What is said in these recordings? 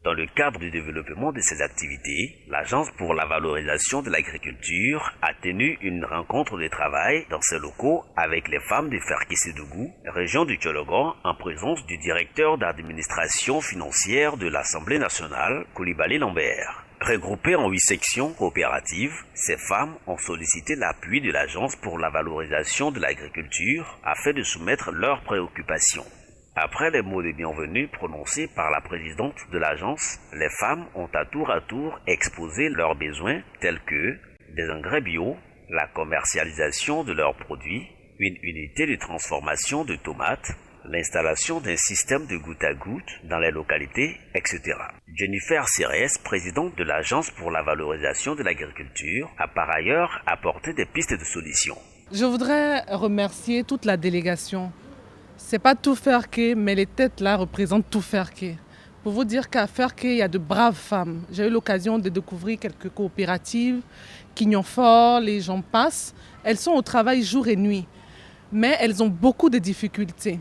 Dans le cadre du développement de ces activités, l'Agence pour la valorisation de l'agriculture a tenu une rencontre de travail dans ses locaux avec les femmes de Ferké-Sédougou, région du Tchologon, en présence du directeur d'administration financière de l'Assemblée nationale, Coulibaly Lambert. Regroupées en 8 sections coopératives, ces femmes ont sollicité l'appui de l'Agence pour la valorisation de l'agriculture afin de soumettre leurs préoccupations. Après les mots de bienvenue prononcés par la présidente de l'agence, les femmes ont à tour exposé leurs besoins tels que des engrais bio, la commercialisation de leurs produits, une unité de transformation de tomates, l'installation d'un système de goutte à goutte dans les localités, etc. Jennifer Cérès, présidente de l'Agence pour la valorisation de l'agriculture, a par ailleurs apporté des pistes de solutions. Je voudrais remercier toute la délégation. C'est pas tout Ferké, mais les têtes là représentent tout Ferké. Pour vous dire qu'à Ferké, il y a de braves femmes. J'ai eu l'occasion de découvrir quelques coopératives, Quignon-Fort, les gens passent. Elles sont au travail jour et nuit, mais elles ont beaucoup de difficultés.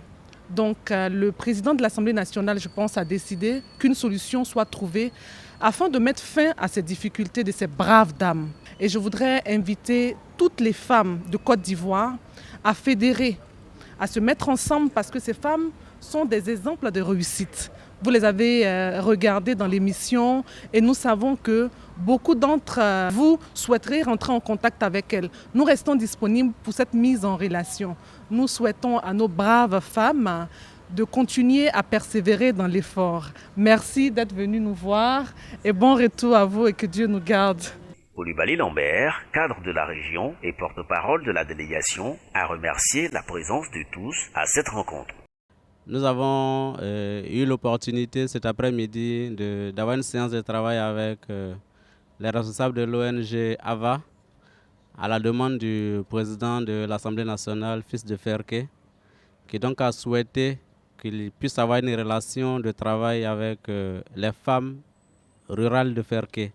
Donc le président de l'Assemblée nationale, je pense, a décidé qu'une solution soit trouvée afin de mettre fin à ces difficultés de ces braves dames. Et je voudrais inviter toutes les femmes de Côte d'Ivoire à fédérer, à se mettre ensemble parce que ces femmes sont des exemples de réussite. Vous les avez regardées dans l'émission et nous savons que beaucoup d'entre vous souhaiteraient rentrer en contact avec elles. Nous restons disponibles pour cette mise en relation. Nous souhaitons à nos braves femmes de continuer à persévérer dans l'effort. Merci d'être venus nous voir et bon retour à vous et que Dieu nous garde. Coulibaly Lambert, cadre de la région et porte-parole de la délégation, a remercié la présence de tous à cette rencontre. Nous avons eu l'opportunité cet après-midi d'avoir une séance de travail avec les responsables de l'ONG AVA à la demande du président de l'Assemblée nationale, fils de Ferké, qui donc a souhaité qu'il puisse avoir une relation de travail avec les femmes rurales de Ferké.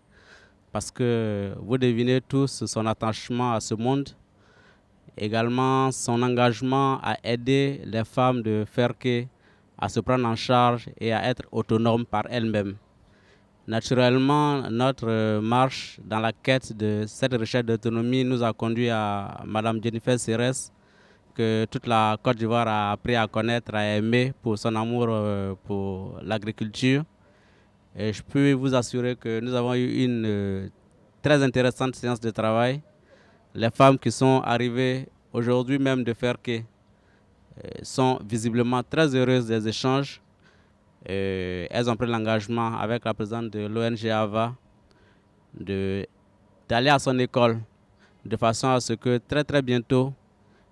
Parce que vous devinez tous son attachement à ce monde, également son engagement à aider les femmes de Ferké à se prendre en charge et à être autonomes par elles-mêmes. Naturellement, notre marche dans la quête de cette recherche d'autonomie nous a conduit à Mme Jennifer Cérès, que toute la Côte d'Ivoire a appris à connaître, à aimer pour son amour pour l'agriculture. Et je peux vous assurer que nous avons eu une très intéressante séance de travail. Les femmes qui sont arrivées aujourd'hui même de Ferké sont visiblement très heureuses des échanges. Elles ont pris l'engagement avec la présidente de l'ONG AVA d'aller à son école de façon à ce que très bientôt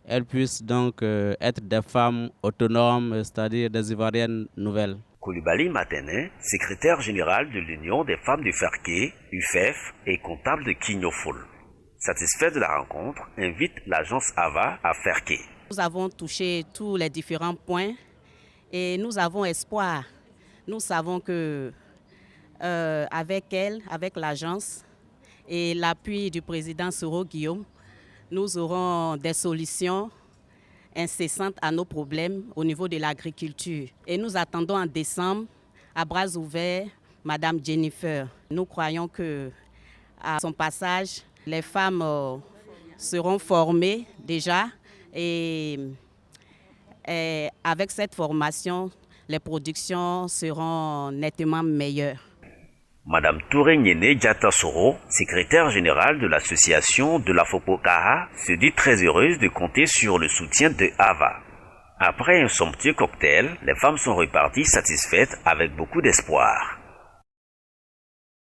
elles puissent donc être des femmes autonomes, c'est-à-dire des Ivoiriennes nouvelles. Coulibaly Matenin, secrétaire général de l'Union des femmes de Ferké, UFEF, et comptable de Quignon-Fort, satisfait de la rencontre, invite l'agence AVA à Ferké. Nous avons touché tous les différents points et nous avons espoir. Nous savons que avec elle, avec l'agence et l'appui du président Soro Guillaume, nous aurons des solutions incessantes à nos problèmes au niveau de l'agriculture. Et nous attendons en décembre, à bras ouverts, Madame Jennifer. Nous croyons que à son passage, les femmes seront formées déjà et avec cette formation, les productions seront nettement meilleures. Madame Touré Nyene Diata Soro, secrétaire générale de l'association de la Fopokaha, se dit très heureuse de compter sur le soutien de AVA. Après un somptueux cocktail, les femmes sont reparties satisfaites avec beaucoup d'espoir.